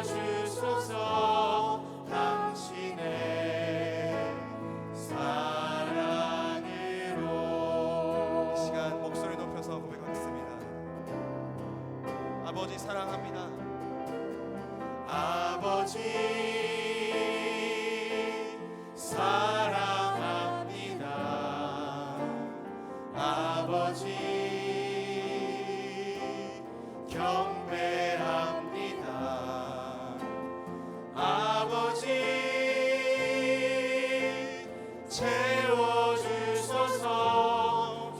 채워주소서. 당신의 사랑으로. 이 시간 목소리 높여서 고백하겠습니다. 아버지 사랑합니다. 아버지 사랑합니다. 아버지 경배합니다. 아버지 채워주소서.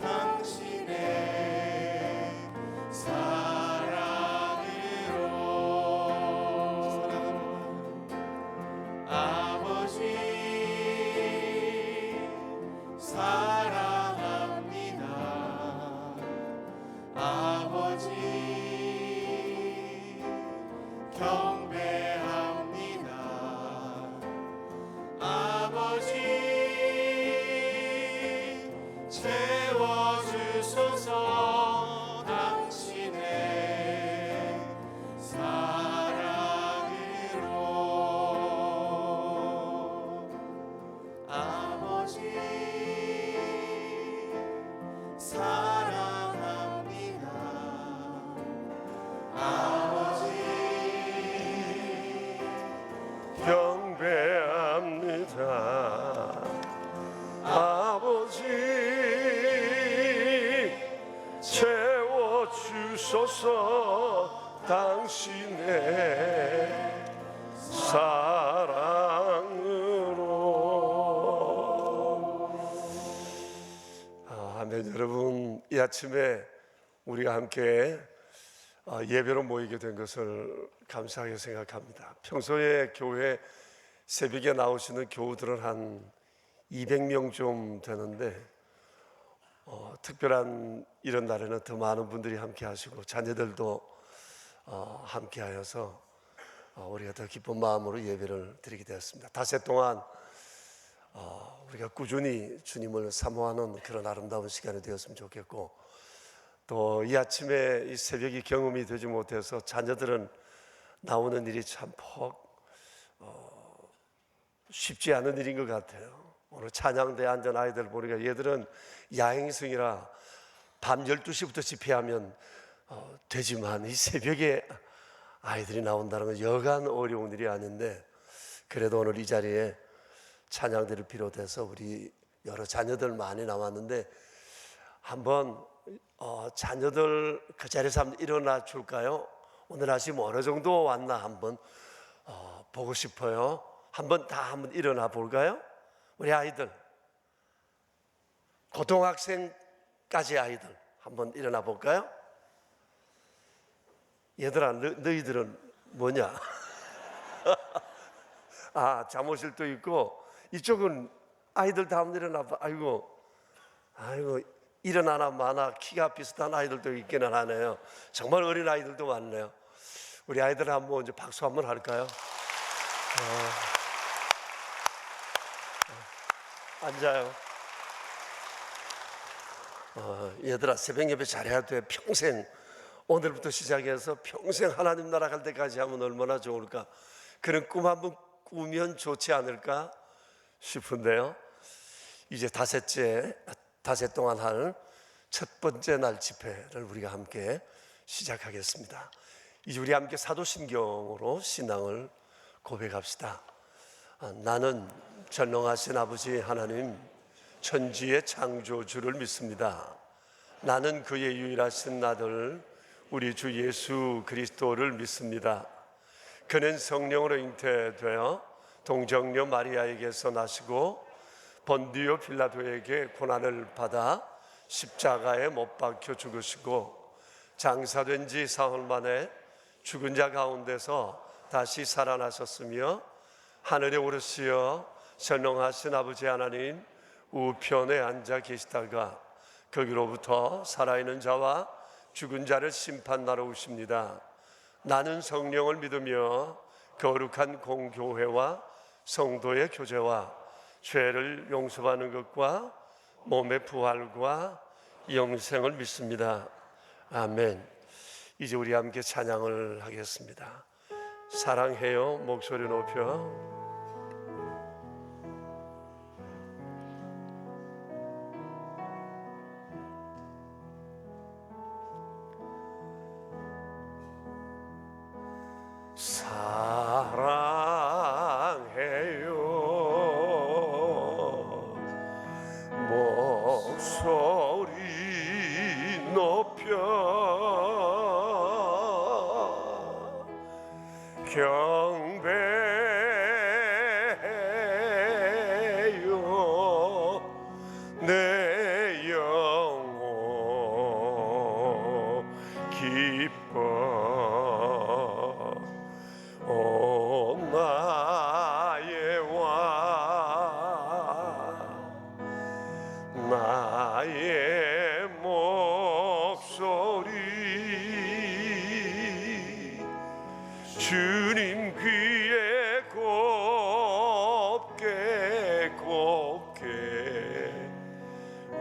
당신의 사랑으로. 아버지 사랑합니다. 아버지 경배합니다. 아버지 채워주소서. 당신의 사랑으로. 아버지 사랑합니다. 아버지 경배합니다. 아버지 채워주소서. 당신의 사랑으로. 아멘. 여러분, 이 아침에 우리가 함께 예배로 모이게 된 것을 감사하게 생각합니다. 평소에 교회 새벽에 나오시는 교우들은 한 200명 좀 되는데 특별한 이런 날에는 더 많은 분들이 함께 하시고 자녀들도 함께 하여서 우리가 더 기쁜 마음으로 예배를 드리게 되었습니다. 닷새 동안 우리가 꾸준히 주님을 사모하는 그런 아름다운 시간이 되었으면 좋겠고, 또 이 아침에 이 새벽이 경험이 되지 못해서 자녀들은 나오는 일이 참 쉽지 않은 일인 것 같아요. 오늘 찬양대에 앉은 아이들 보니까 얘들은 야행성이라 밤 12시부터 집회하면 되지만 이 새벽에 아이들이 나온다는 건 여간 어려운 일이 아닌데, 그래도 오늘 이 자리에 찬양대를 비롯해서 우리 여러 자녀들 많이 나왔는데 한번 자녀들 그 자리에서 한번 일어나 줄까요? 오늘 아침 어느 정도 왔나 한번 보고 싶어요. 한번 일어나 볼까요? 우리 아이들, 고등학생까지 아이들 한번 일어나 볼까요? 얘들아, 너희들은 뭐냐? 잠옷실도 있고, 이쪽은 아이들 다 한번 일어나 봐. 아이고 일어나나 마나 키가 비슷한 아이들도 있기는 하네요. 정말 어린 아이들도 많네요. 우리 아이들 한번 이제 박수 한번 할까요? 앉아요. 얘들아, 새벽 예배 잘해야 돼. 평생, 오늘부터 시작해서 평생 하나님 나라 갈 때까지 하면 얼마나 좋을까. 그런 꿈 한번 꾸면 좋지 않을까 싶은데요. 이제 닷새 동안 할 첫 번째 날 집회를 우리가 함께 시작하겠습니다. 이제 우리 함께 사도신경으로 신앙을 고백합시다. 나는 전능하신 아버지 하나님, 천지의 창조주를 믿습니다. 나는 그의 유일하신 아들 우리 주 예수 그리스도를 믿습니다. 그는 성령으로 잉태되어 동정녀 마리아에게서 나시고 본디오 빌라도에게 고난을 받아 십자가에 못 박혀 죽으시고 장사된 지 사흘 만에 죽은 자 가운데서 다시 살아나셨으며 하늘에 오르시어 전능하신 아버지 하나님 우편에 앉아 계시다가 거기로부터 살아있는 자와 죽은 자를 심판하러 오십니다. 나는 성령을 믿으며 거룩한 공교회와 성도의 교제와 죄를 용서받는 것과 몸의 부활과 영생을 믿습니다. 아멘. 이제 우리 함께 찬양을 하겠습니다. 사랑해요 목소리 높여. 사랑해요 목소리 높여 경배해요 내 영혼 기뻐 오 나의 왕 나의 목소리 주님 귀에 곱게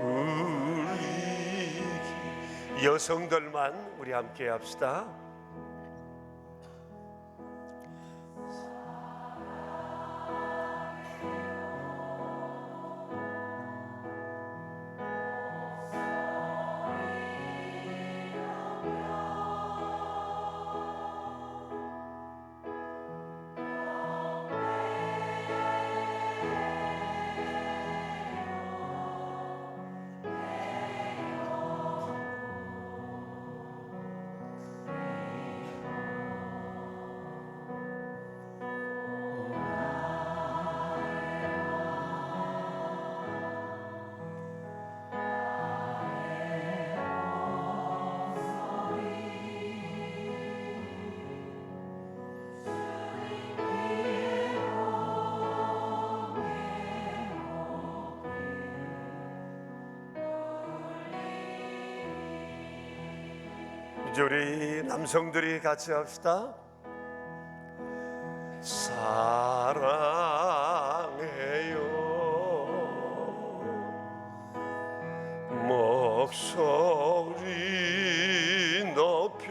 울리기. 여성들만 우리 함께 합시다. 이제 우리 남성들이 같이 합시다. 사랑해요 목소리 높여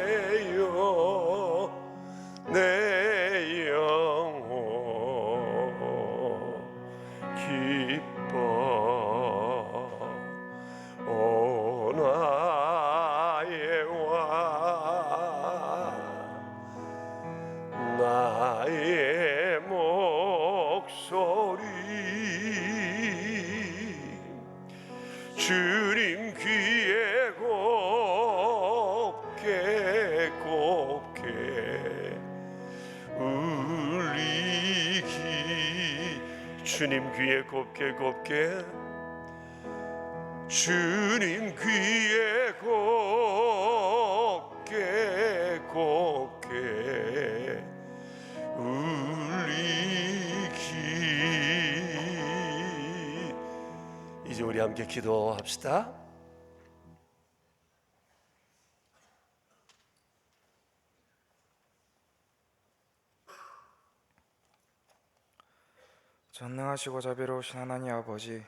경배해요 내 영혼 기뻐 오 나의 왕 나의 목소리 주님 귀에 곱게 울리기. 주님 귀에 곱게 주님 귀에 곱게 울리기. 이제 우리 함께 기도합시다. 전능하시고 자비로우신 하나님 아버지,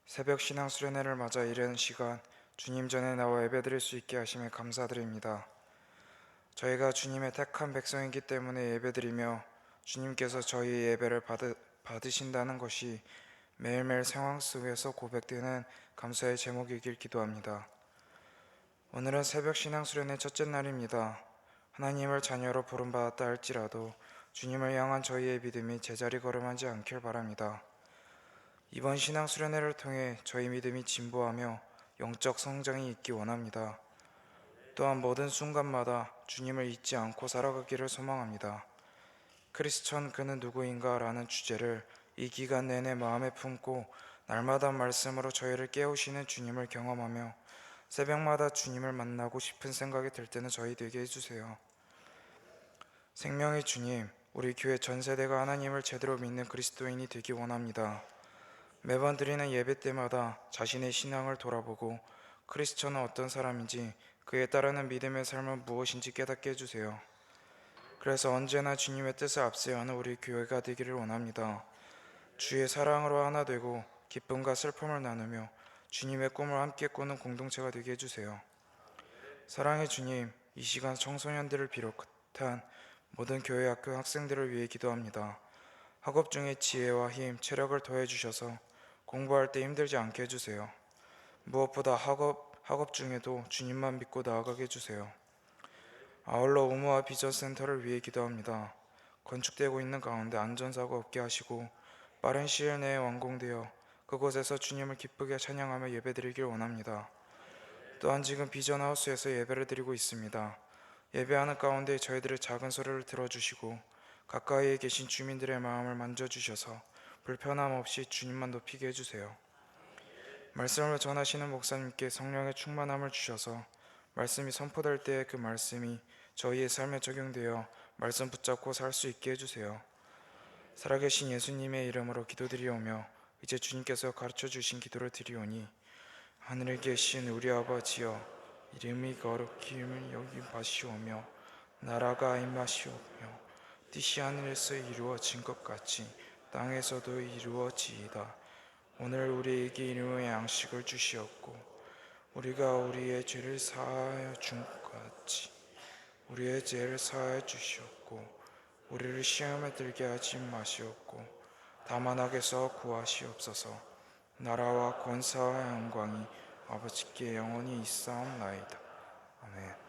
새벽 신앙 수련회를 맞아 이른 시간 주님 전에 나와 예배드릴 수 있게 하심에 감사드립니다. 저희가 주님의 택한 백성이기 때문에 예배드리며 주님께서 저희의 예배를 받으신다는 것이 매일매일 상황 속에서 고백되는 감사의 제목이길 기도합니다. 오늘은 새벽 신앙 수련회 첫째 날입니다. 하나님을 자녀로 부름받았다 할지라도 주님을 향한 저희의 믿음이 제자리 걸음하지 않길 바랍니다. 이번 신앙 수련회를 통해 저희 믿음이 진보하며 영적 성장이 있기 원합니다. 또한 모든 순간마다 주님을 잊지 않고 살아가기를 소망합니다. 크리스천 그는 누구인가? 라는 주제를 이 기간 내내 마음에 품고 날마다 말씀으로 저희를 깨우시는 주님을 경험하며 새벽마다 주님을 만나고 싶은 생각이 들 때는 저희 되게 해주세요. 생명의 주님, 우리 교회 전 세대가 하나님을 제대로 믿는 그리스도인이 되기 원합니다. 매번 드리는 예배 때마다 자신의 신앙을 돌아보고 크리스천은 어떤 사람인지 그에 따르는 믿음의 삶은 무엇인지 깨닫게 해주세요. 그래서 언제나 주님의 뜻을 앞세워 하는 우리 교회가 되기를 원합니다. 주의 사랑으로 하나 되고 기쁨과 슬픔을 나누며 주님의 꿈을 함께 꾸는 공동체가 되게 해주세요. 사랑의 주님, 이 시간 청소년들을 비롯한 모든 교회 학교 학생들을 위해 기도합니다. 학업 중에 지혜와 힘, 체력을 더해 주셔서 공부할 때 힘들지 않게 해주세요. 무엇보다 학업 중에도 주님만 믿고 나아가게 해주세요. 아울러 우모와 비전센터를 위해 기도합니다. 건축되고 있는 가운데 안전사고 없게 하시고 빠른 시일 내에 완공되어 그곳에서 주님을 기쁘게 찬양하며 예배드리길 원합니다. 또한 지금 비전하우스에서 예배를 드리고 있습니다. 예배하는 가운데 저희들의 작은 소리를 들어주시고 가까이에 계신 주민들의 마음을 만져주셔서 불편함 없이 주님만 높이게 해주세요. 말씀을 전하시는 목사님께 성령의 충만함을 주셔서 말씀이 선포될 때 그 말씀이 저희의 삶에 적용되어 말씀 붙잡고 살 수 있게 해주세요. 살아계신 예수님의 이름으로 기도드리오며 이제 주님께서 가르쳐 주신 기도를 드리오니 하늘에 계신 우리 아버지여, 이름이 거룩히 여김하시오며 나라가 임하시오며 뜻이 하늘에서 이루어진 것 같이 땅에서도 이루어지이다. 오늘 우리에게 일용의 양식을 주시옵고 우리가 우리의 죄를 사하여 준 것 같이 우리의 죄를 사하여 주시옵고 우리를 시험에 들게 하지 마시옵고 다만 악에서 구하시옵소서. 나라와 권사와 영광이 아버지께 영원히 있사옵나이다. 아멘.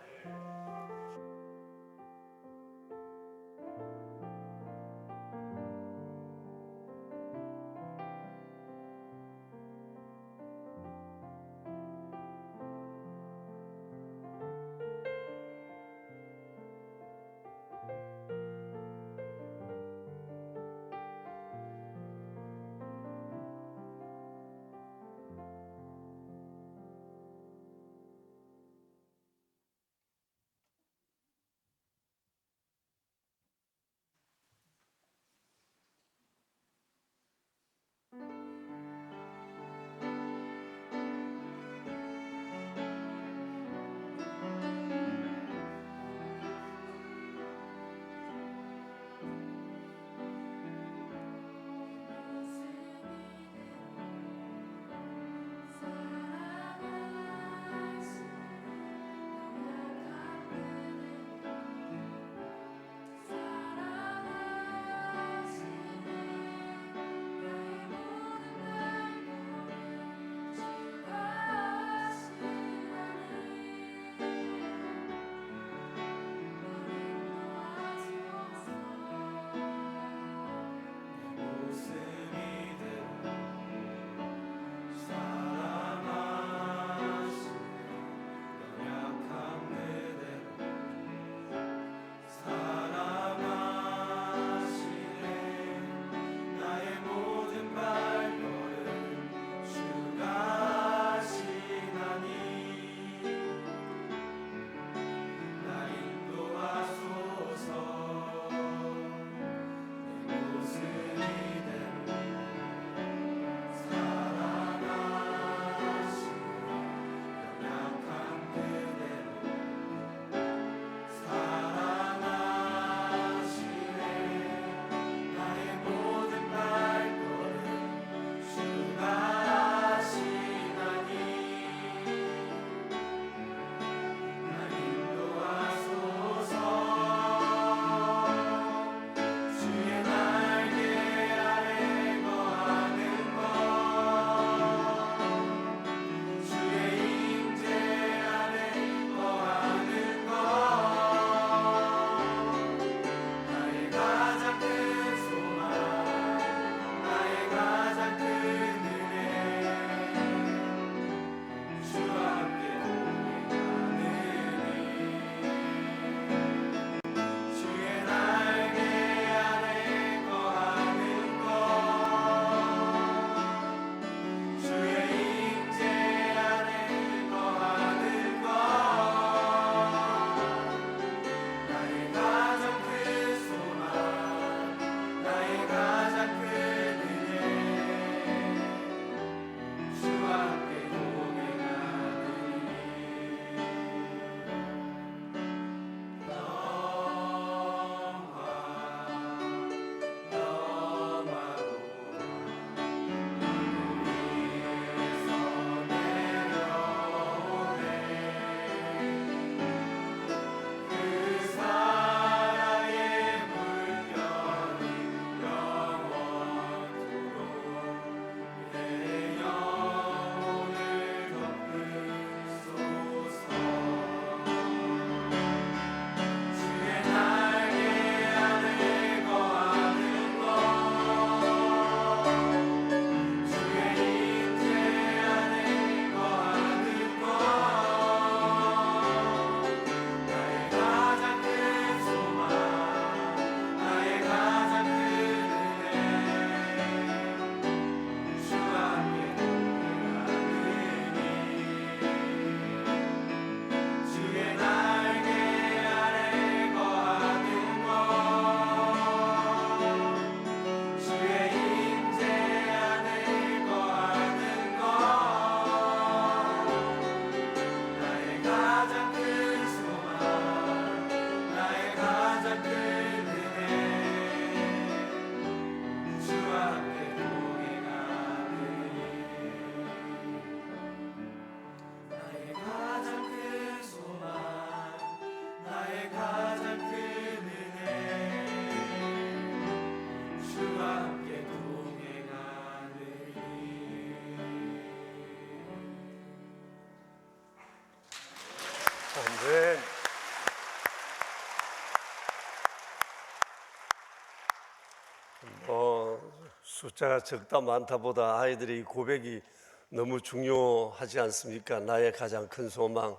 숫자가 적다 많다보다 아이들의 고백이 너무 중요하지 않습니까? 나의 가장 큰 소망,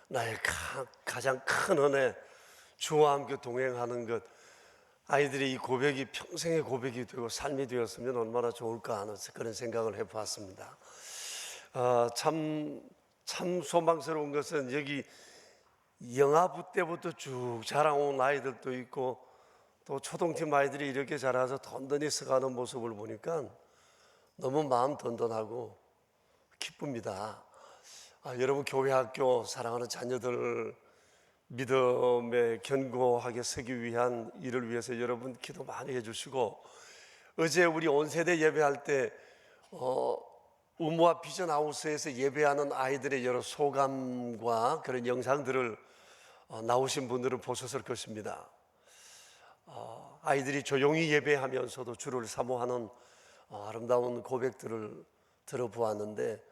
나의 가장 큰 은혜, 주와 함께 동행하는 것. 아이들의 이 고백이 평생의 고백이 되고 삶이 되었으면 얼마나 좋을까 하는 그런 생각을 해보았습니다. 참 소망스러운 것은 여기 영아부 때부터 쭉 자라온 아이들도 있고 또 초동팀 아이들이 이렇게 자라서 든든히 서가는 모습을 보니까 너무 마음 든든하고 기쁩니다. 여러분 교회 학교 사랑하는 자녀들 믿음에 견고하게 서기 위한 일을 위해서 여러분 기도 많이 해주시고, 어제 우리 온 세대 예배할 때 의무와 비전 하우스에서 예배하는 아이들의 여러 소감과 그런 영상들을 나오신 분들은 보셨을 것입니다. 아이들이 조용히 예배하면서도 주를 사모하는 아름다운 고백들을 들어보았는데,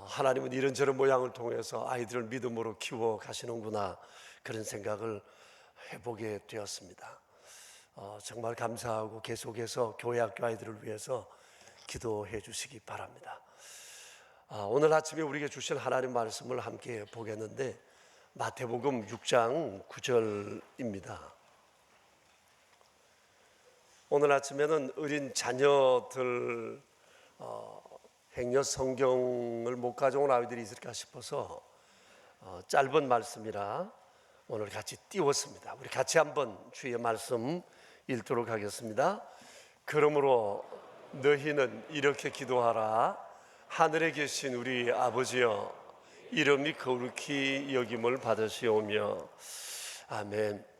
하나님은 이런저런 모양을 통해서 아이들을 믿음으로 키워 가시는구나, 그런 생각을 해보게 되었습니다. 정말 감사하고 계속해서 교회 학교 아이들을 위해서 기도해 주시기 바랍니다. 오늘 아침에 우리에게 주신 하나님 말씀을 함께 보겠는데, 마태복음 6장 9절입니다. 오늘 아침에는 어린 자녀들 행여 성경을 못 가져온 아이들이 있을까 싶어서 짧은 말씀이라 오늘 같이 띄웠습니다. 우리 같이 한번 주의 말씀 읽도록 하겠습니다. 그러므로 너희는 이렇게 기도하라. 하늘에 계신 우리 아버지여, 이름이 거룩히 여김을 받으시오며. 아멘.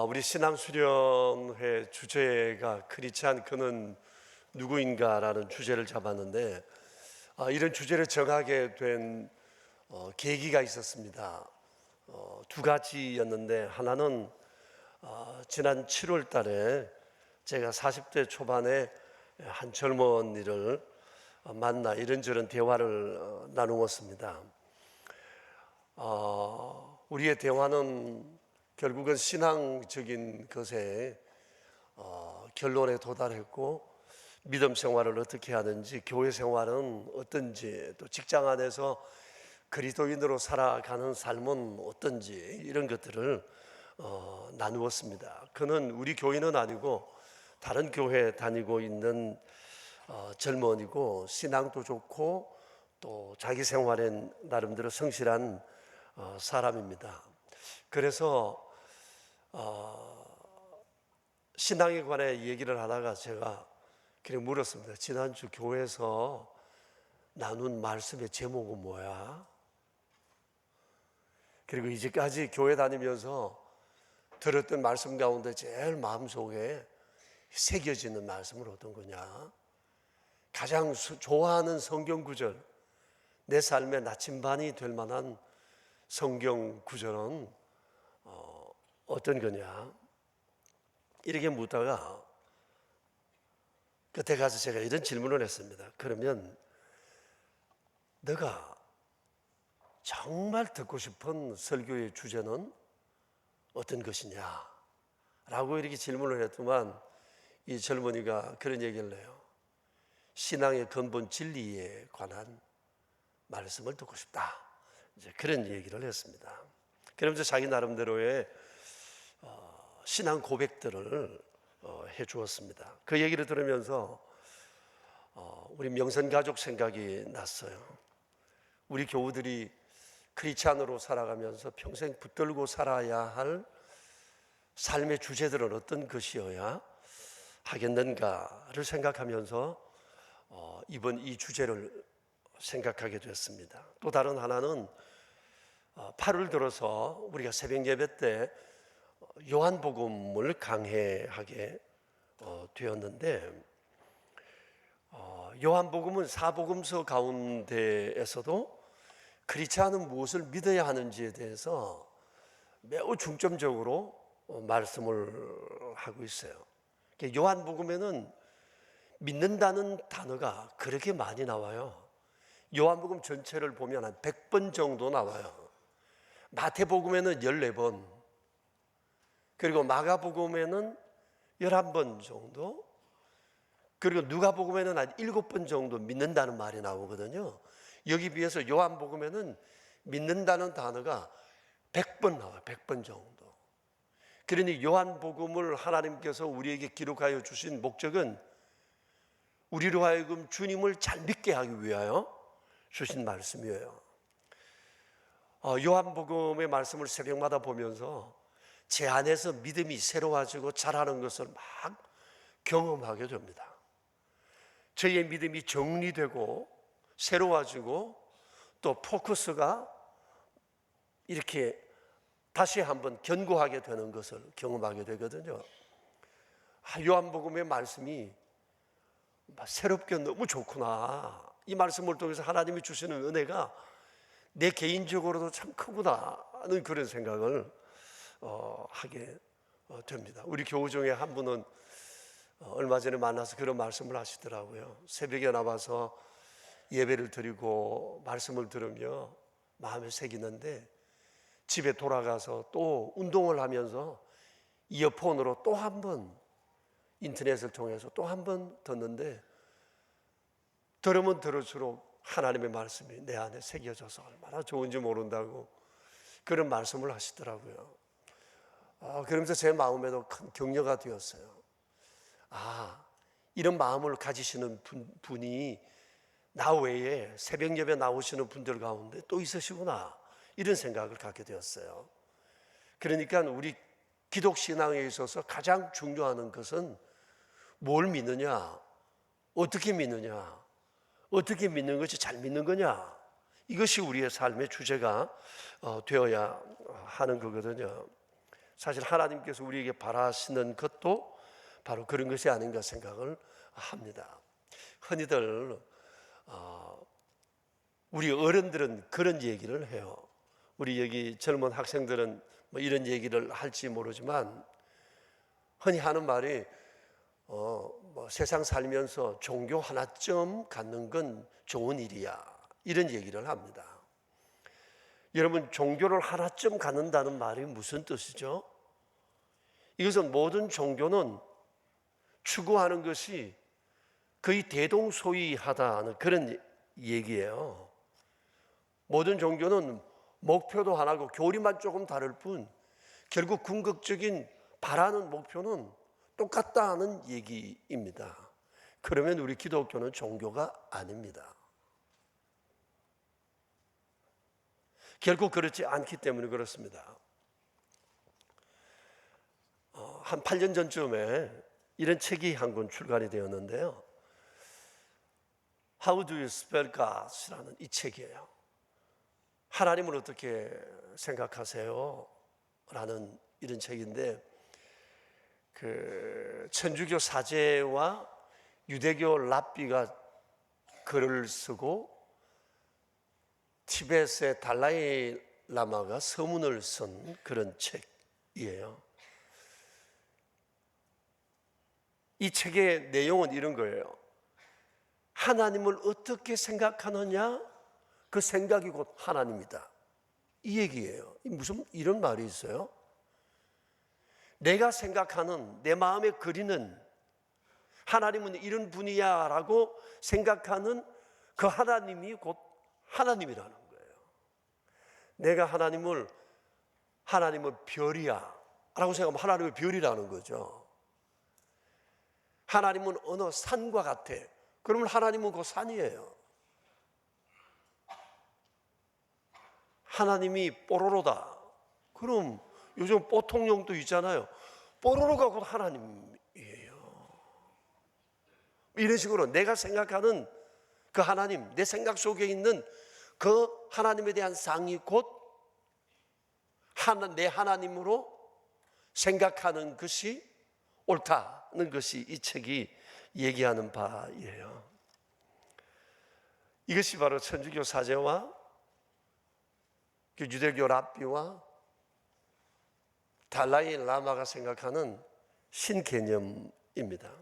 우리 신앙수련회 주제가 크리스찬 그는 누구인가라는 주제를 잡았는데, 이런 주제를 정하게 된 계기가 있었습니다. 두 가지였는데, 하나는 지난 7월 달에 제가 40대 초반에 한 젊은이를 만나 이런저런 대화를 나누었습니다. 우리의 대화는 결국은 신앙적인 것에 결론에 도달했고, 믿음 생활을 어떻게 하는지, 교회 생활은 어떤지, 또 직장 안에서 그리스도인으로 살아가는 삶은 어떤지, 이런 것들을 나누었습니다. 그는 우리 교인은 아니고 다른 교회 다니고 있는 젊은이고, 신앙도 좋고 또 자기 생활엔 나름대로 성실한 사람입니다. 그래서 신앙에 관해 얘기를 하다가 제가 그냥 물었습니다. 지난주 교회에서 나눈 말씀의 제목은 뭐야? 그리고 이제까지 교회 다니면서 들었던 말씀 가운데 제일 마음속에 새겨지는 말씀은 어떤 거냐? 가장 좋아하는 성경 구절, 내 삶의 나침반이 될 만한 성경 구절은 어떤 거냐? 이렇게 묻다가 끝에 가서 제가 이런 질문을 했습니다. 그러면 너가 정말 듣고 싶은 설교의 주제는 어떤 것이냐? 라고 이렇게 질문을 했더만, 이 젊은이가 그런 얘기를 해요. 신앙의 근본 진리에 관한 말씀을 듣고 싶다, 이제 그런 얘기를 했습니다. 그러면서 자기 나름대로의 신앙 고백들을 해 주었습니다. 그 얘기를 들으면서 우리 명선가족 생각이 났어요. 우리 교우들이 크리스찬으로 살아가면서 평생 붙들고 살아야 할 삶의 주제들은 어떤 것이어야 하겠는가를 생각하면서 이번 이 주제를 생각하게 됐습니다. 또 다른 하나는 8월 들어서 우리가 새벽 예배 때 요한복음을 강해하게 되었는데, 요한복음은 사복음서 가운데에서도 크리스찬은 무엇을 믿어야 하는지에 대해서 매우 중점적으로 말씀을 하고 있어요. 요한복음에는 믿는다는 단어가 그렇게 많이 나와요. 요한복음 전체를 보면 한 100번 정도 나와요. 마태복음에는 14번, 그리고 마가복음에는 11번 정도, 그리고 누가복음에는 한 7번 정도 믿는다는 말이 나오거든요. 여기 비해서 요한복음에는 믿는다는 단어가 100번 나와요. 100번 정도. 그러니 요한복음을 하나님께서 우리에게 기록하여 주신 목적은 우리로 하여금 주님을 잘 믿게 하기 위하여 주신 말씀이에요. 요한복음의 말씀을 새벽마다 보면서 제 안에서 믿음이 새로워지고 자라는 것을 막 경험하게 됩니다. 저희의 믿음이 정리되고 새로워지고 또 포커스가 이렇게 다시 한번 견고하게 되는 것을 경험하게 되거든요. 요한복음의 말씀이 새롭게 너무 좋구나. 이 말씀을 통해서 하나님이 주시는 은혜가 내 개인적으로도 참 크구나는 그런 생각을 하게 됩니다. 우리 교우 중에 한 분은 얼마 전에 만나서 그런 말씀을 하시더라고요. 새벽에 나와서 예배를 드리고 말씀을 들으며 마음에 새기는데 집에 돌아가서 또 운동을 하면서 이어폰으로 또 한 번 인터넷을 통해서 또 한 번 듣는데 들으면 들을수록 하나님의 말씀이 내 안에 새겨져서 얼마나 좋은지 모른다고 그런 말씀을 하시더라고요. 그러면서 제 마음에도 큰 격려가 되었어요. 이런 마음을 가지시는 분이 나 외에 새벽 예배 나오시는 분들 가운데 또 있으시구나, 이런 생각을 갖게 되었어요. 그러니까 우리 기독 신앙에 있어서 가장 중요한 것은 뭘 믿느냐, 어떻게 믿느냐, 어떻게 믿는 것이 잘 믿는 거냐, 이것이 우리의 삶의 주제가 되어야 하는 거거든요. 사실 하나님께서 우리에게 바라시는 것도 바로 그런 것이 아닌가 생각을 합니다. 흔히들 우리 어른들은 그런 얘기를 해요. 우리 여기 젊은 학생들은 뭐 이런 얘기를 할지 모르지만 흔히 하는 말이 뭐 세상 살면서 종교 하나쯤 갖는 건 좋은 일이야, 이런 얘기를 합니다. 여러분, 종교를 하나쯤 갖는다는 말이 무슨 뜻이죠? 이것은 모든 종교는 추구하는 것이 거의 대동소이하다는 그런 얘기예요. 모든 종교는 목표도 하나고 교리만 조금 다를 뿐 결국 궁극적인 바라는 목표는 똑같다는 얘기입니다. 그러면 우리 기독교는 종교가 아닙니다. 결국 그렇지 않기 때문에 그렇습니다. 한 8년 전쯤에 이런 책이 한 권 출간이 되었는데요. How do you spell God이라는 이 책이에요. 하나님을 어떻게 생각하세요? 라는 이런 책인데, 그 천주교 사제와 유대교 랍비가 글을 쓰고 티벳의 달라이 라마가 서문을 쓴 그런 책이에요. 이 책의 내용은 이런 거예요. 하나님을 어떻게 생각하느냐, 그 생각이 곧 하나님이다, 이 얘기예요. 무슨 이런 말이 있어요? 내가 생각하는, 내 마음에 그리는 하나님은 이런 분이야 라고 생각하는 그 하나님이 곧 하나님이라는 거예요. 내가 하나님은 별이야 라고 생각하면 하나님은 별이라는 거죠. 하나님은 어느 산과 같아, 그러면 하나님은 그 산이에요. 하나님이 뽀로로다, 그럼 요즘 뽀통용도 있잖아요. 뽀로로가 곧 하나님이에요. 이런 식으로 내가 생각하는 그 하나님, 내 생각 속에 있는 그 하나님에 대한 상이 곧 내 하나님으로 생각하는 것이 옳다는 것이 이 책이 얘기하는 바예요. 이것이 바로 천주교 사제와 유대교 랍비와 달라이 라마가 생각하는 신개념입니다.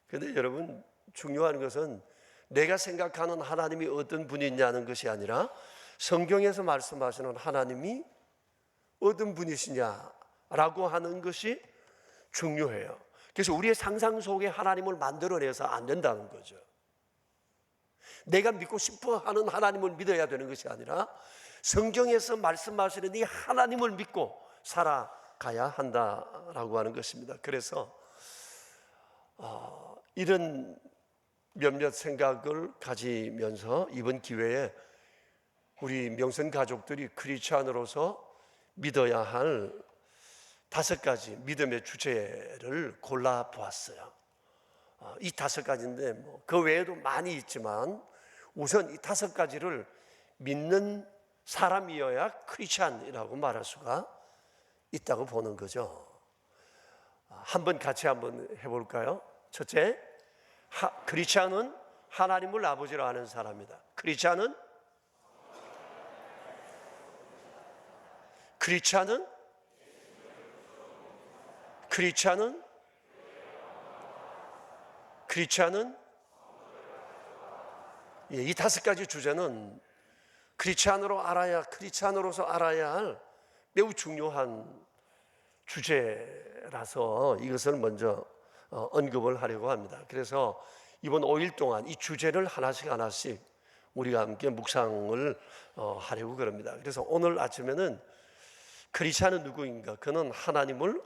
그런데 여러분, 중요한 것은 내가 생각하는 하나님이 어떤 분이냐는 것이 아니라 성경에서 말씀하시는 하나님이 어떤 분이시냐라고 하는 것이 중요해요. 그래서 우리의 상상 속에 하나님을 만들어내서 안 된다는 거죠. 내가 믿고 싶어 하는 하나님을 믿어야 되는 것이 아니라 성경에서 말씀하시는 이 하나님을 믿고 살아가야 한다라고 하는 것입니다. 그래서 이런 몇몇 생각을 가지면서 이번 기회에 우리 명선 가족들이 크리스찬으로서 믿어야 할 5가지 믿음의 주제를 골라 보았어요. 이 5가지인데 그 외에도 많이 있지만 우선 이 5가지를 믿는 사람이어야 크리스찬이라고 말할 수가 있다고 보는 거죠. 한번 같이 한번 해볼까요? 첫째, 크리스찬은 하나님을 아버지로 아는 사람이다. 크리스찬은 이 5가지 주제는 크리스찬으로서 알아야 할 매우 중요한 주제라서 이것을 먼저 언급을 하려고 합니다. 그래서 이번 5일 동안 이 주제를 하나씩 우리가 함께 묵상을 하려고 그럽니다. 그래서 오늘 아침에는 크리스찬은 누구인가? 그는 하나님을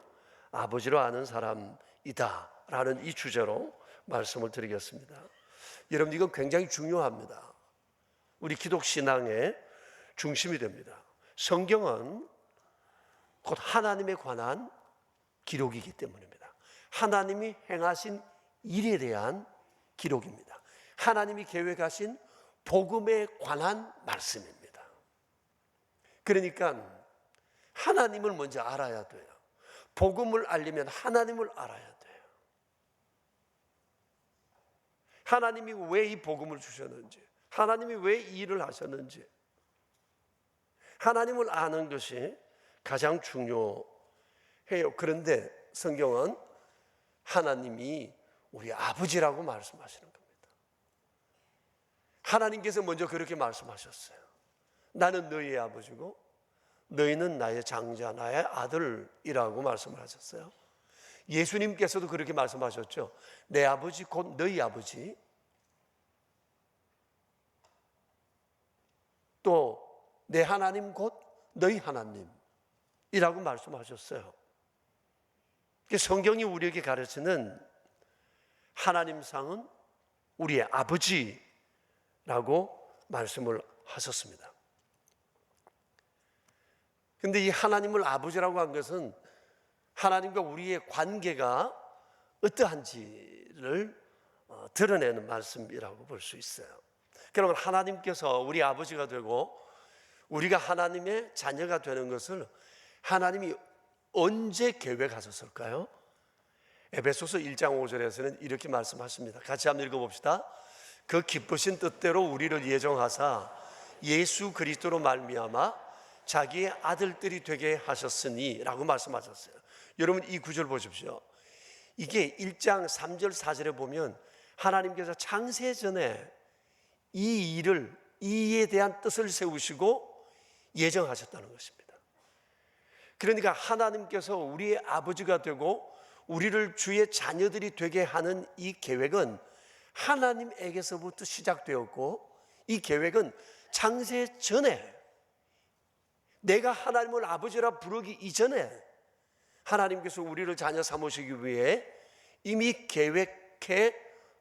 아버지로 아는 사람이다 라는 이 주제로 말씀을 드리겠습니다. 여러분, 이건 굉장히 중요합니다. 우리 기독신앙의 중심이 됩니다. 성경은 곧 하나님에 관한 기록이기 때문입니다. 하나님이 행하신 일에 대한 기록입니다. 하나님이 계획하신 복음에 관한 말씀입니다. 그러니까 하나님을 먼저 알아야 돼요. 복음을 알려면 하나님을 알아야 돼요. 하나님이 왜 이 복음을 주셨는지, 하나님이 왜 이 일을 하셨는지, 하나님을 아는 것이 가장 중요해요. 그런데 성경은 하나님이 우리 아버지라고 말씀하시는 겁니다. 하나님께서 먼저 그렇게 말씀하셨어요. 나는 너희의 아버지고 너희는 나의 장자, 나의 아들이라고 말씀을 하셨어요. 예수님께서도 그렇게 말씀하셨죠. 내 아버지 곧 너희 아버지, 또 내 하나님 곧 너희 하나님이라고 말씀하셨어요. 성경이 우리에게 가르치는 하나님상은 우리의 아버지라고 말씀을 하셨습니다. 그런데 이 하나님을 아버지라고 한 것은 하나님과 우리의 관계가 어떠한지를 드러내는 말씀이라고 볼 수 있어요. 그러면 하나님께서 우리 아버지가 되고 우리가 하나님의 자녀가 되는 것을 하나님이 언제 계획하셨을까요? 에베소서 1장 5절에서는 이렇게 말씀하십니다. 같이 한번 읽어봅시다. 그 기쁘신 뜻대로 우리를 예정하사 예수 그리스도로 말미암아 자기의 아들들이 되게 하셨으니 라고 말씀하셨어요. 여러분, 이 구절 보십시오. 이게 1장 3절 4절에 보면 하나님께서 창세 전에 이 일을, 이에 대한 뜻을 세우시고 예정하셨다는 것입니다. 그러니까 하나님께서 우리의 아버지가 되고 우리를 주의 자녀들이 되게 하는 이 계획은 하나님에게서부터 시작되었고, 이 계획은 창세 전에, 내가 하나님을 아버지라 부르기 이전에 하나님께서 우리를 자녀 삼으시기 위해 이미 계획해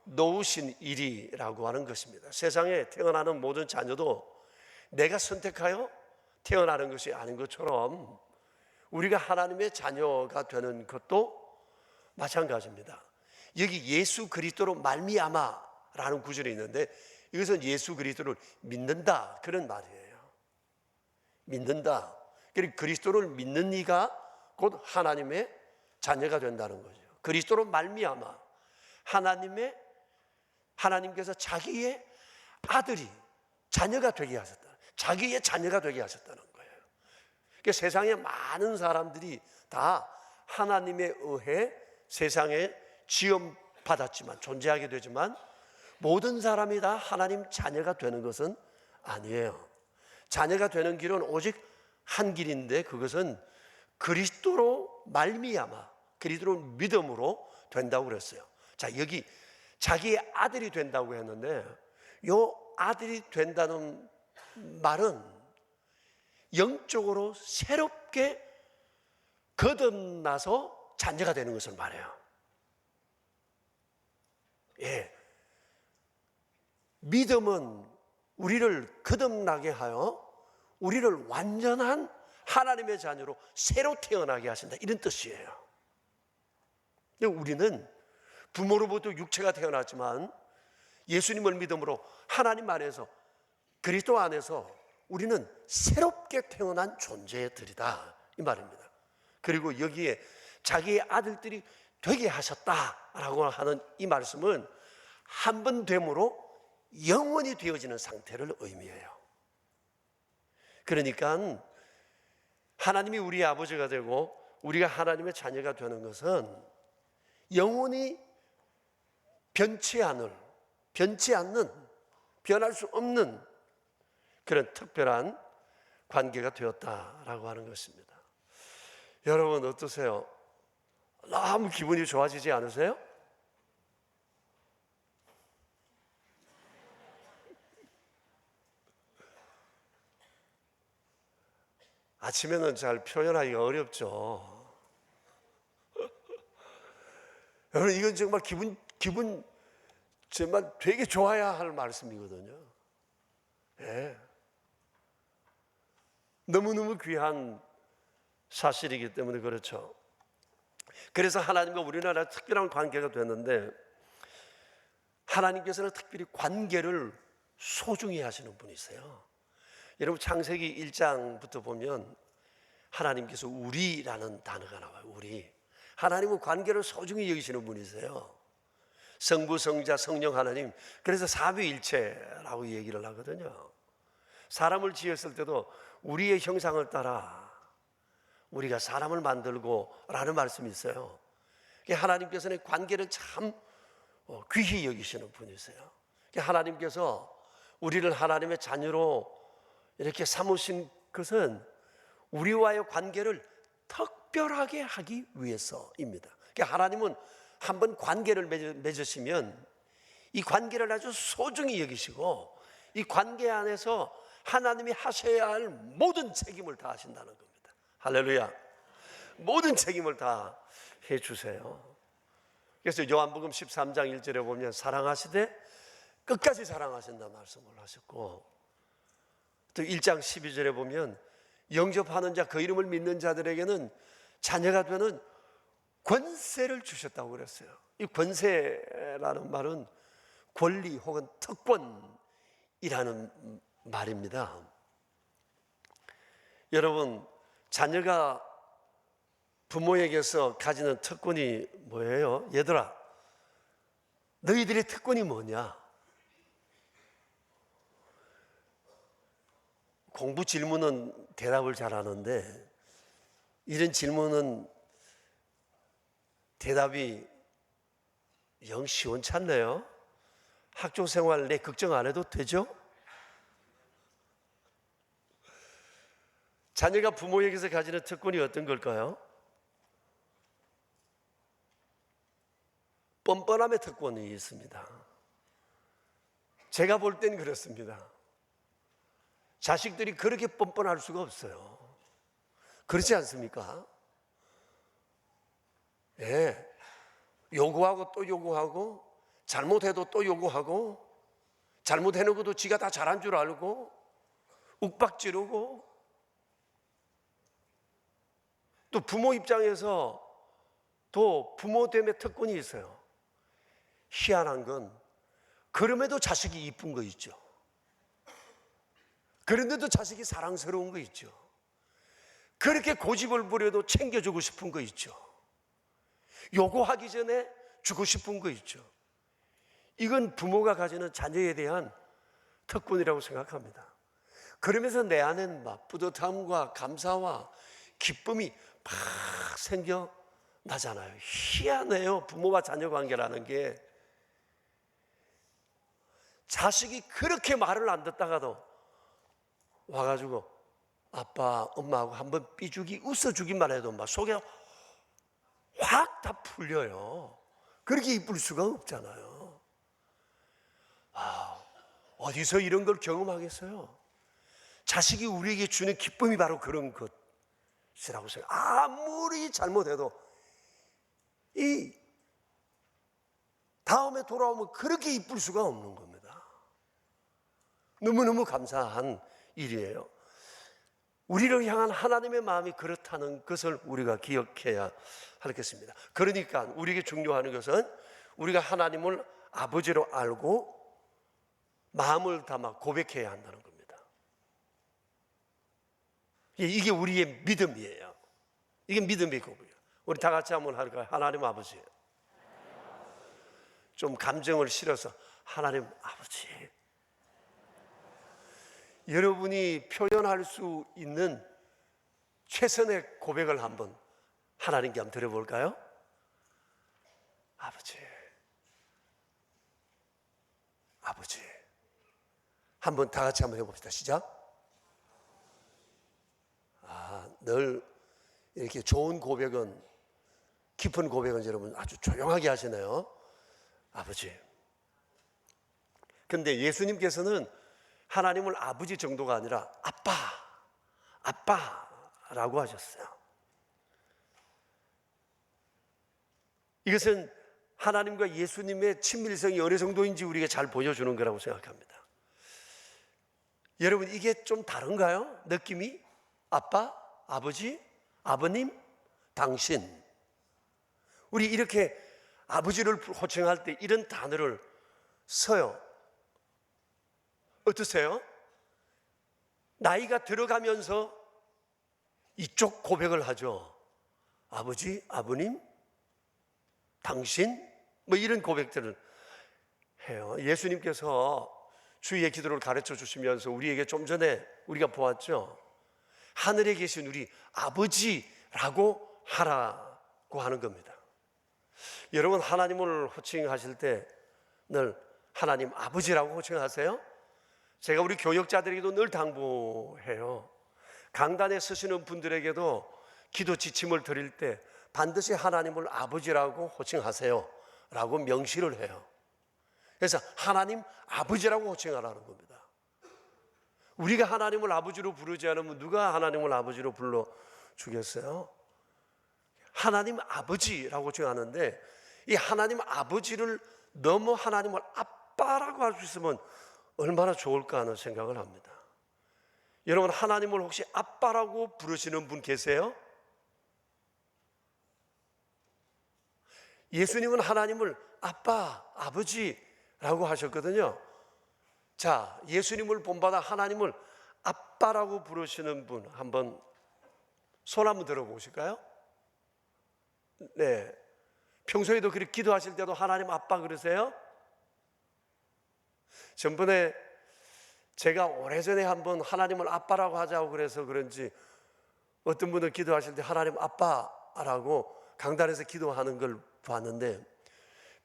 놓으신 일이라고 하는 것입니다. 세상에 태어나는 모든 자녀도 내가 선택하여 태어나는 것이 아닌 것처럼 우리가 하나님의 자녀가 되는 것도 마찬가지입니다. 여기 예수 그리스도로 말미암아라는 구절이 있는데 이것은 예수 그리스도를 믿는다, 그런 말이에요. 믿는다. 그리고 그리스도를 믿는 이가 곧 하나님의 자녀가 된다는 거죠. 그리스도로 말미암아 하나님께서 자기의 아들이 자녀가 되게 하셨다. 자기의 자녀가 되게 하셨다는 거예요. 그러니까 세상에 많은 사람들이 다 하나님에 의해 세상에 지음받았지만, 존재하게 되지만 모든 사람이 다 하나님 자녀가 되는 것은 아니에요. 자녀가 되는 길은 오직 한 길인데 그것은 그리스도로 말미암아, 그리스도를 믿음으로 된다고 그랬어요. 자, 여기 자기의 아들이 된다고 했는데 요 아들이 된다는 말은 영적으로 새롭게 거듭나서 자녀가 되는 것을 말해요. 예. 믿음은 우리를 거듭나게 하여 우리를 완전한 하나님의 자녀로 새로 태어나게 하신다, 이런 뜻이에요. 우리는 부모로부터 육체가 태어났지만 예수님을 믿음으로 하나님 안에서, 그리스도 안에서 우리는 새롭게 태어난 존재들이다, 이 말입니다. 그리고 여기에 자기의 아들들이 되게 하셨다라고 하는 이 말씀은 한 번 됨으로 영원히 되어지는 상태를 의미해요. 그러니까 하나님이 우리의 아버지가 되고 우리가 하나님의 자녀가 되는 것은 영원히 변치 않는, 변할 수 없는 그런 특별한 관계가 되었다라고 하는 것입니다. 여러분 어떠세요? 너무 기분이 좋아지지 않으세요? 아침에는 잘 표현하기가 어렵죠. 여러분 이건 정말 기분 정말 되게 좋아야 할 말씀이거든요. 예. 너무너무 귀한 사실이기 때문에 그렇죠. 그래서 하나님과 우리나라 특별한 관계가 됐는데 하나님께서는 특별히 관계를 소중히 하시는 분이세요. 여러분 창세기 1장부터 보면 하나님께서 우리라는 단어가 나와요. 우리. 하나님은 관계를 소중히 여기시는 분이세요. 성부, 성자, 성령 하나님. 그래서 삼위일체라고 얘기를 하거든요. 사람을 지었을 때도 우리의 형상을 따라 우리가 사람을 만들고 라는 말씀이 있어요. 하나님께서는 관계를 참 귀히 여기시는 분이세요. 하나님께서 우리를 하나님의 자녀로 이렇게 삼으신 것은 우리와의 관계를 특별하게 하기 위해서입니다. 하나님은 한번 관계를 맺으시면 이 관계를 아주 소중히 여기시고 이 관계 안에서 하나님이 하셔야 할 모든 책임을 다 하신다는 겁니다. 할렐루야. 모든 책임을 다 해주세요. 그래서 요한복음 13장 1절에 보면 사랑하시되 끝까지 사랑하신다 말씀을 하셨고, 또 1장 12절에 보면 영접하는 자, 그 이름을 믿는 자들에게는 자녀가 되는 권세를 주셨다고 그랬어요. 이 권세라는 말은 권리 혹은 특권이라는 말입니다. 여러분, 자녀가 부모에게서 가지는 특권이 뭐예요? 얘들아, 너희들의 특권이 뭐냐? 공부 질문은 대답을 잘하는데 이런 질문은 대답이 영 시원찮네요. 학교 생활 내 걱정 안 해도 되죠? 자녀가 부모에게서 가지는 특권이 어떤 걸까요? 뻔뻔함의 특권이 있습니다. 제가 볼 땐 그렇습니다. 자식들이 그렇게 뻔뻔할 수가 없어요. 그렇지 않습니까? 예. 요구하고 또 요구하고, 잘못해도 또 요구하고, 잘못해놓고도 지가 다 잘한 줄 알고, 욱박지르고, 또 부모 입장에서 또 부모됨의 특권이 있어요. 희한한 건 그럼에도 자식이 이쁜 거 있죠. 그런데도 자식이 사랑스러운 거 있죠. 그렇게 고집을 부려도 챙겨주고 싶은 거 있죠. 요구하기 전에 주고 싶은 거 있죠. 이건 부모가 가지는 자녀에 대한 특권이라고 생각합니다. 그러면서 내 안엔 막 뿌듯함과 감사와 기쁨이 막 생겨나잖아요. 희한해요. 부모와 자녀 관계라는 게. 자식이 그렇게 말을 안 듣다가도 와가지고 아빠, 엄마하고 한번 삐죽이 웃어주기만 해도 막 속에 확 다 풀려요. 그렇게 이쁠 수가 없잖아요. 어디서 이런 걸 경험하겠어요? 자식이 우리에게 주는 기쁨이 바로 그런 것이라고 생각해요. 아무리 잘못해도 이 다음에 돌아오면 그렇게 이쁠 수가 없는 겁니다. 너무너무 감사한 일이에요. 우리를 향한 하나님의 마음이 그렇다는 것을 우리가 기억해야 하겠습니다. 그러니까 우리에게 중요한 것은 우리가 하나님을 아버지로 알고 마음을 담아 고백해야 한다는 겁니다. 이게 우리의 믿음이에요. 이게 믿음의 고백이에요. 우리 다 같이 한번 할까요? 하나님 아버지. 좀 감정을 실어서 하나님 아버지. 여러분이 표현할 수 있는 최선의 고백을 한번 하나님께 한번 들어볼까요? 아버지. 아버지. 한번 다 같이 한번 해봅시다. 시작. 늘 이렇게 좋은 고백은, 깊은 고백은 여러분 아주 조용하게 하시네요. 아버지. 근데 예수님께서는 하나님을 아버지 정도가 아니라 아빠라고 하셨어요. 이것은 하나님과 예수님의 친밀성이 어느 정도인지 우리가 잘 보여주는 거라고 생각합니다. 여러분, 이게 좀 다른가요? 느낌이? 아빠, 아버지, 아버님, 당신. 우리 이렇게 아버지를 호칭할 때 이런 단어를 써요. 어떠세요? 나이가 들어가면서 이쪽 고백을 하죠. 아버지, 아버님, 당신, 뭐 이런 고백들을 해요. 예수님께서 주의 기도를 가르쳐 주시면서 우리에게 좀 전에 우리가 보았죠. 하늘에 계신 우리 아버지라고 하라고 하는 겁니다. 여러분, 하나님을 호칭하실 때 늘 하나님 아버지라고 호칭하세요? 제가 우리 교역자들에게도 늘 당부해요. 강단에 서시는 분들에게도 기도 지침을 드릴 때 반드시 하나님을 아버지라고 호칭하세요 라고 명시를 해요. 그래서 하나님 아버지라고 호칭하라는 겁니다. 우리가 하나님을 아버지로 부르지 않으면 누가 하나님을 아버지로 불러주겠어요? 하나님 아버지라고 호칭하는데 이 하나님 아버지를 넘어 하나님을 아빠라고 할 수 있으면 얼마나 좋을까 하는 생각을 합니다. 여러분, 하나님을 혹시 아빠라고 부르시는 분 계세요? 예수님은 하나님을 아빠, 아버지라고 하셨거든요. 자, 예수님을 본받아 하나님을 아빠라고 부르시는 분 한번 손 한번 들어보실까요? 네. 평소에도 그렇게 기도하실 때도 하나님 아빠 그러세요? 전번에 제가 오래전에 한번 하나님을 아빠라고 하자고 그래서 그런지 어떤 분은 기도하실 때 하나님 아빠라고 강단에서 기도하는 걸 봤는데,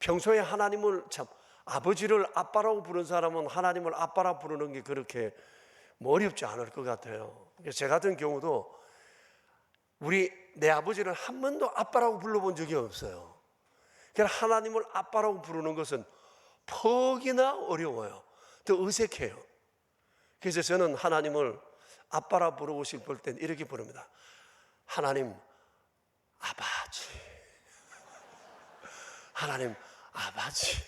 평소에 하나님을 참 아버지를 아빠라고 부르는 사람은 하나님을 아빠라고 부르는 게 그렇게 어렵지 않을 것 같아요. 제 같은 경우도 내 아버지를 한 번도 아빠라고 불러본 적이 없어요. 그러니까 하나님을 아빠라고 부르는 것은 퍽이나 어려워요. 더 어색해요. 그래서 저는 하나님을 아빠라 부르고 싶을 땐 이렇게 부릅니다. 하나님 아버지. 하나님 아버지.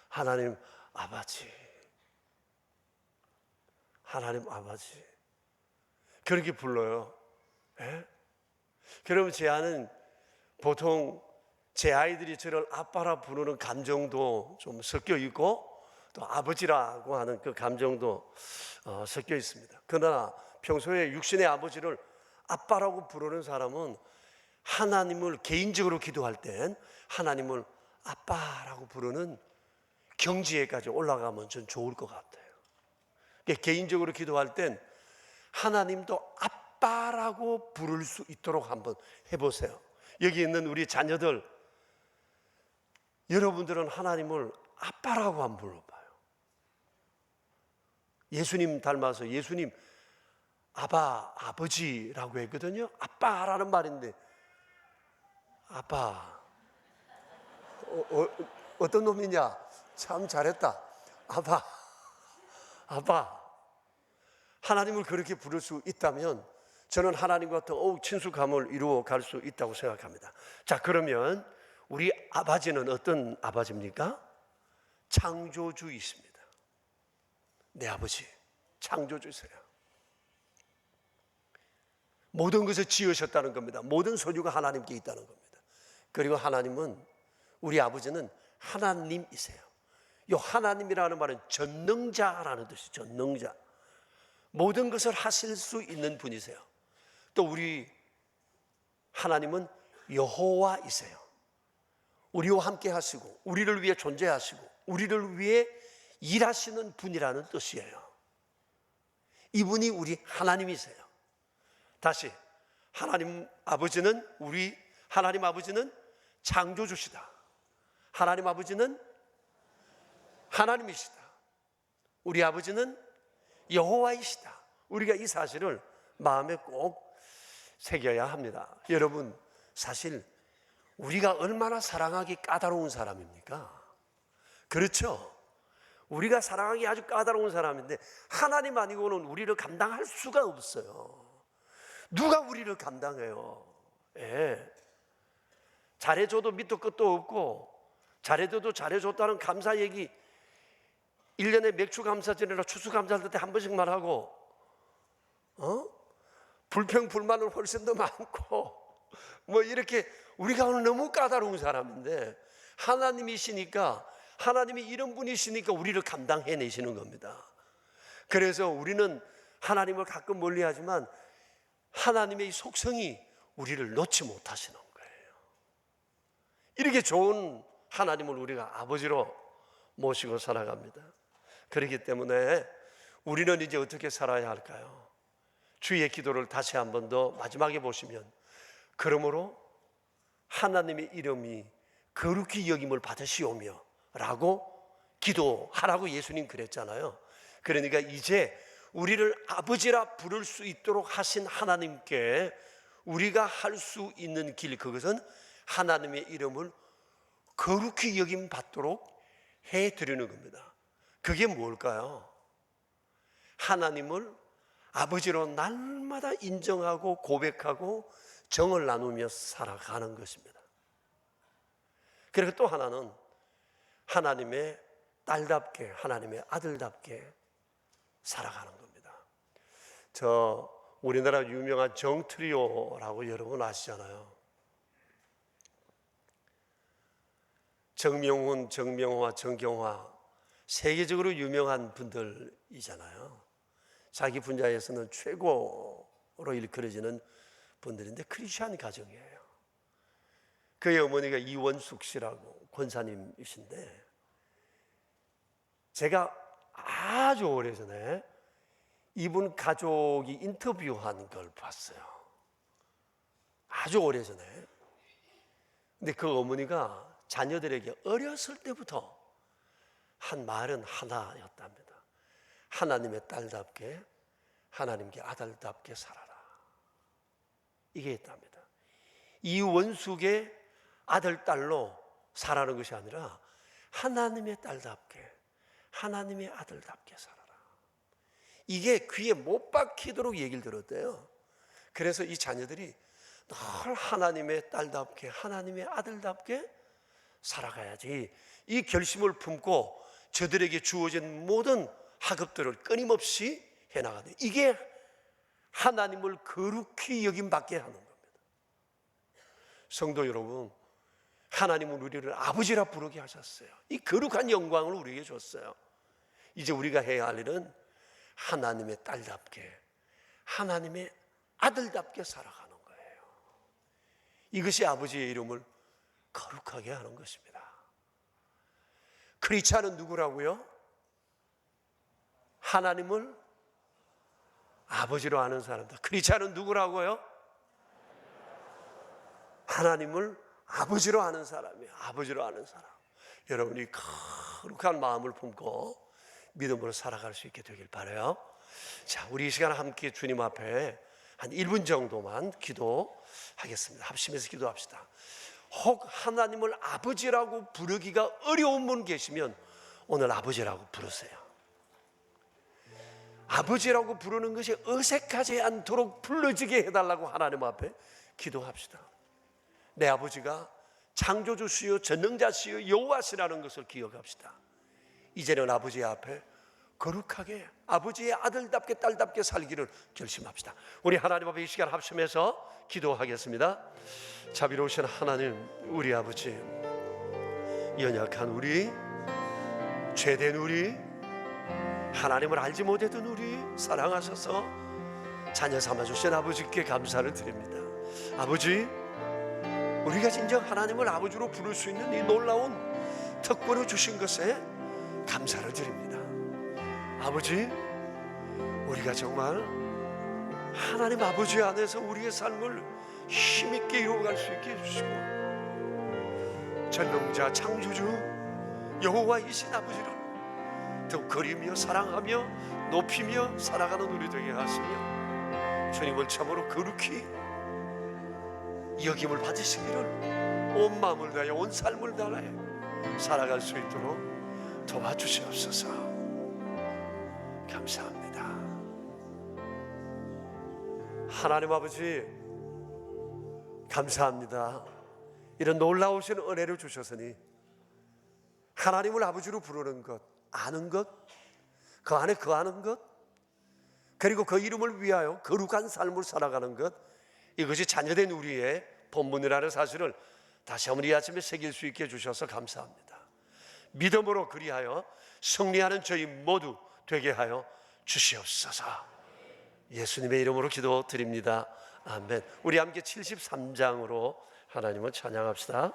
하나님 아버지. 하나님 아버지. 그렇게 불러요. 예? 그러면 제 아는 보통 제 아이들이 저를 아빠라 부르는 감정도 좀 섞여 있고 또 아버지라고 하는 그 감정도 섞여 있습니다. 그러나 평소에 육신의 아버지를 아빠라고 부르는 사람은 하나님을 개인적으로 기도할 땐 하나님을 아빠라고 부르는 경지에까지 올라가면 전 좋을 것 같아요. 개인적으로 기도할 땐 하나님도 아빠라고 부를 수 있도록 한번 해보세요. 여기 있는 우리 자녀들, 여러분들은 하나님을 아빠라고 한번 불러봐요. 예수님 닮아서 예수님 아버지라고 했거든요. 아빠라는 말인데 아빠, 어떤 놈이냐? 참 잘했다. 아빠. 하나님을 그렇게 부를 수 있다면 저는 하나님과 더욱 친숙함을 이루어 갈 수 있다고 생각합니다. 자, 그러면 우리 아버지는 어떤 아버지입니까? 창조주이십니다. 내 아버지, 창조주세요. 모든 것을 지으셨다는 겁니다. 모든 소유가 하나님께 있다는 겁니다. 그리고 하나님은, 우리 아버지는 하나님이세요. 이 하나님이라는 말은 전능자라는 뜻이죠. 전능자. 모든 것을 하실 수 있는 분이세요. 또 우리 하나님은 여호와이세요. 우리와 함께 하시고 우리를 위해 존재하시고 우리를 위해 일하시는 분이라는 뜻이에요. 이분이 우리 하나님이세요. 다시, 하나님 아버지는, 우리 하나님 아버지는 창조주시다. 하나님 아버지는 하나님이시다. 우리 아버지는 여호와이시다. 우리가 이 사실을 마음에 꼭 새겨야 합니다. 여러분, 사실 우리가 얼마나 사랑하기 까다로운 사람입니까? 그렇죠? 우리가 사랑하기 아주 까다로운 사람인데 하나님 아니고는 우리를 감당할 수가 없어요. 누가 우리를 감당해요? 예. 잘해줘도 밑도 끝도 없고, 잘해줘도 잘해줬다는 감사 얘기 1년에 맥주 감사절이나 추수 감사할 때 한 번씩만 하고, 불평 불만은 훨씬 더 많고, 뭐 이렇게 우리가 오늘 너무 까다로운 사람인데, 하나님이시니까, 하나님이 이런 분이시니까 우리를 감당해내시는 겁니다. 그래서 우리는 하나님을 가끔 멀리하지만 하나님의 속성이 우리를 놓지 못하시는 거예요. 이렇게 좋은 하나님을 우리가 아버지로 모시고 살아갑니다. 그렇기 때문에 우리는 이제 어떻게 살아야 할까요? 주의 기도를 다시 한 번 더 마지막에 보시면, 그러므로 하나님의 이름이 거룩히 여김을 받으시오며 라고 기도하라고 예수님 그랬잖아요. 그러니까 이제 우리를 아버지라 부를 수 있도록 하신 하나님께 우리가 할 수 있는 길, 그것은 하나님의 이름을 거룩히 여김 받도록 해드리는 겁니다. 그게 뭘까요? 하나님을 아버지로 날마다 인정하고 고백하고 정을 나누며 살아가는 것입니다. 그리고 또 하나는 하나님의 딸답게, 하나님의 아들답게 살아가는 겁니다. 우리나라 유명한 정트리오라고 여러분 아시잖아요. 정명훈, 정명화, 정경화, 세계적으로 유명한 분들이잖아요. 자기 분야에서는 최고로 일컬어지는 분들인데 크리스찬 가정이에요. 그의 어머니가 이원숙 씨라고 권사님이신데, 제가 아주 오래전에 이분 가족이 인터뷰한 걸 봤어요. 아주 오래전에. 근데 그 어머니가 자녀들에게 어렸을 때부터 한 말은 하나였답니다. 하나님의 딸답게, 하나님께 아들답게 살아라. 이게 있답니다. 이원숙의 아들, 딸로 살아가는 것이 아니라 하나님의 딸답게, 하나님의 아들답게 살아라. 이게 귀에 못 박히도록 얘기를 들었대요. 그래서 이 자녀들이 늘 하나님의 딸답게, 하나님의 아들답게 살아가야지, 이 결심을 품고 저들에게 주어진 모든 학업들을 끊임없이 해나가는, 이게 하나님을 거룩히 여김받게 하는 겁니다. 성도 여러분, 하나님은 우리를 아버지라 부르게 하셨어요. 이 거룩한 영광을 우리에게 줬어요. 이제 우리가 해야 할 일은 하나님의 딸답게, 하나님의 아들답게 살아가는 거예요. 이것이 아버지의 이름을 거룩하게 하는 것입니다. 크리스찬은 누구라고요? 하나님을 아버지로 아는 사람들. 크리스찬은 누구라고요? 하나님을 아버지로 아는 사람이에요. 아버지로 아는 사람. 여러분이 거룩한 마음을 품고 믿음으로 살아갈 수 있게 되길 바라요. 자, 우리 이 시간 함께 주님 앞에 한 1분 정도만 기도하겠습니다. 합심해서 기도합시다. 혹 하나님을 아버지라고 부르기가 어려운 분 계시면 오늘 아버지라고 부르세요. 아버지라고 부르는 것이 어색하지 않도록 불러지게 해달라고 하나님 앞에 기도합시다. 내 아버지가 창조주시요 전능자시요 여호와시라는 것을 기억합시다. 이제는 아버지 앞에 거룩하게 아버지의 아들답게 딸답게 살기를 결심합시다. 우리 하나님 앞에 이 시간 합심해서 기도하겠습니다. 자비로우신 하나님, 우리 아버지, 연약한 우리, 죄된 우리, 하나님을 알지 못했던 우리 사랑하셔서 자녀 삼아주신 아버지께 감사를 드립니다. 아버지, 우리가 진정 하나님을 아버지로 부를 수 있는 이 놀라운 특권을 주신 것에 감사를 드립니다. 아버지, 우리가 정말 하나님 아버지 안에서 우리의 삶을 힘있게 이루어갈 수 있게 해주시고 전능자 창조주 여호와이신 아버지를 더 그리며 사랑하며 높이며 살아가는 우리 되게 하시며 주님을 참으로 거룩히 여김을 받으시기를 온 마음을 다하여 온 삶을 다하여 살아갈 수 있도록 도와주시옵소서. 감사합니다. 하나님 아버지, 감사합니다. 이런 놀라우신 은혜를 주셨으니 하나님을 아버지로 부르는 것, 아는 것, 그 안에 거하는 것, 그리고 그 이름을 위하여 거룩한 삶을 살아가는 것, 이것이 자녀된 우리의 본분이라는 사실을 다시 한번 이 아침에 새길 수 있게 해주셔서 감사합니다. 믿음으로 그리하여 승리하는 저희 모두 되게 하여 주시옵소서. 예수님의 이름으로 기도드립니다. 아멘. 우리 함께 73장으로 하나님을 찬양합시다.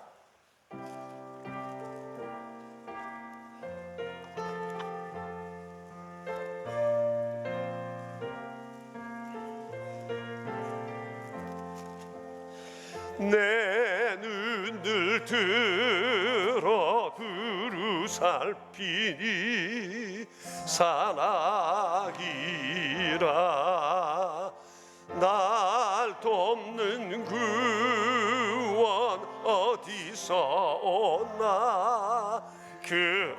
내 눈을 들어 두루 살피니 산악이라 날 돕는 구원 어디서 오나 그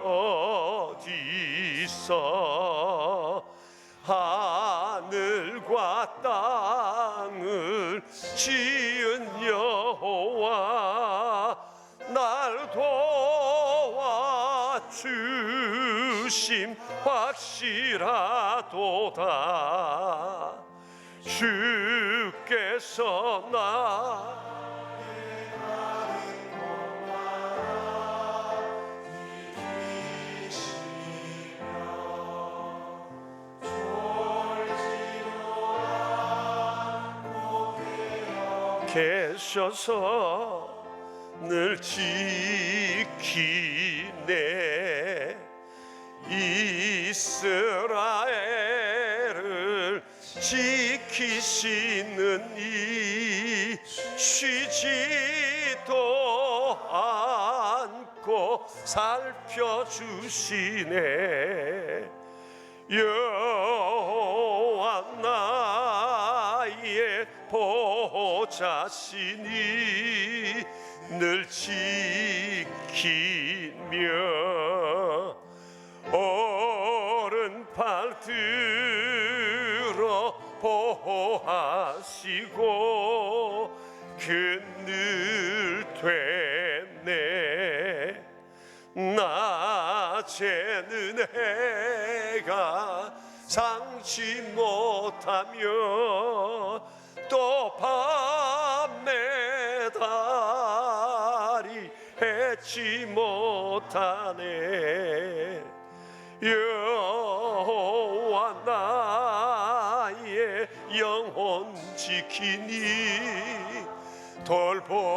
어디서 하늘과 땅을 지은 여호와 날 도와주심 확실하도다. 주께서 나 계셔서 늘 지키네. 이스라엘을 지키시는 이 쉬지도 않고 살펴주시네. 여호와 나의 보호자시니 늘 지키며 오른팔 들어 보호하시고 그늘 되네. 낮에는 해가 상치 못하며 또 밤에 달이 해치 못하네. 여호와 나의 영혼 지키니 돌보시며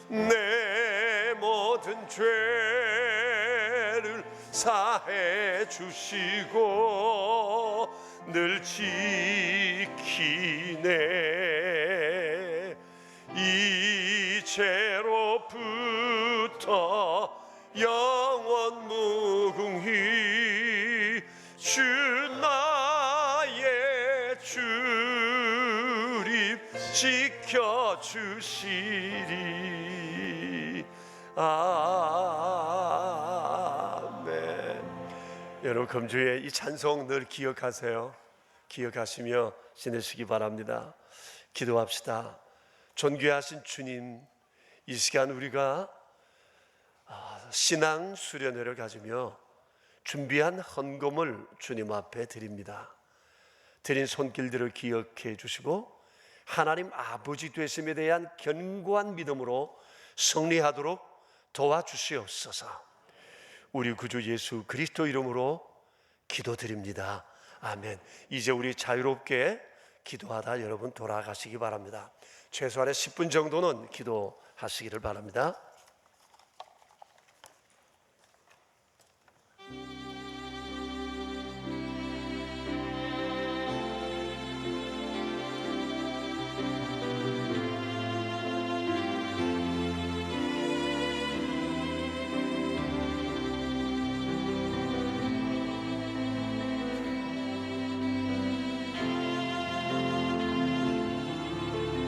내 모든 죄를 사해 주시고 늘 지키네. 이제로부터 영원 무궁히 주 나의 주님 주시리. 아멘. 여러분 금주에 이 찬송 늘 기억하세요. 기억하시며 지내시기 바랍니다. 기도합시다. 존귀하신 주님, 이 시간 우리가 신앙 수련회를 가지며 준비한 헌금을 주님 앞에 드립니다. 드린 손길들을 기억해 주시고 하나님 아버지 되심에 대한 견고한 믿음으로 승리하도록 도와주시옵소서. 우리 구주 예수 그리스도 이름으로 기도드립니다. 아멘. 이제 우리 자유롭게 기도하다 여러분 돌아가시기 바랍니다. 최소한의 10분 정도는 기도하시기를 바랍니다.